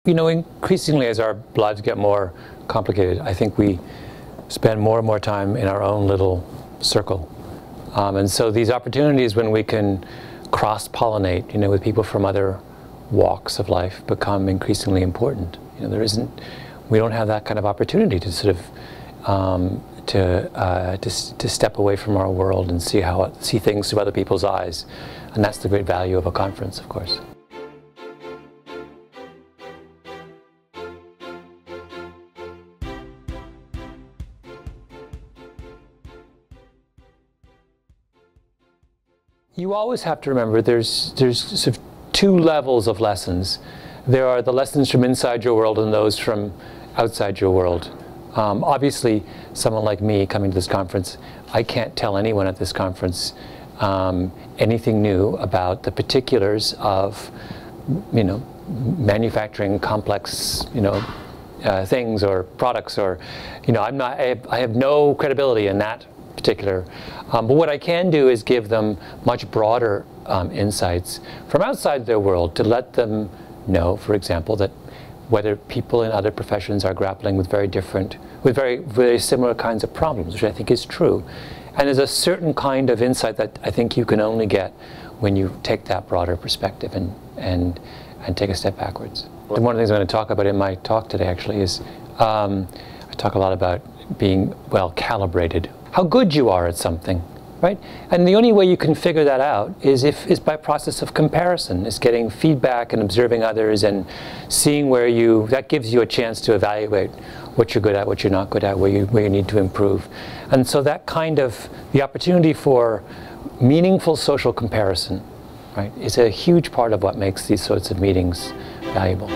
you know, increasingly as our lives get more complicated, I think we spend more and more time in our own little circle. And so these opportunities when we can cross-pollinate, you know, with people from other walks of life become increasingly important. You know, we don't have that kind of opportunity to sort of to step away from our world and see things through other people's eyes, and that's the great value of a conference, of course. You always have to remember there's sort of two levels of lessons. There are the lessons from inside your world and those from outside your world. Obviously, someone like me coming to this conference, I can't tell anyone at this conference anything new about the particulars of, you know, manufacturing complex, you know, things or products, or, you know, I have no credibility in that particular. But what I can do is give them much broader insights from outside their world to let them know, for example, that whether people in other professions are grappling with very similar kinds of problems, which I think is true. And there's a certain kind of insight that I think you can only get when you take that broader perspective and take a step backwards. And one of the things I'm going to talk about in my talk today actually is, I talk a lot about being well calibrated. How good you are at something, right? And the only way you can figure that out is by process of comparison, is getting feedback and observing others and seeing that gives you a chance to evaluate what you're good at, what you're not good at, where you need to improve. And so that kind of, the opportunity for meaningful social comparison, right, is a huge part of what makes these sorts of meetings valuable.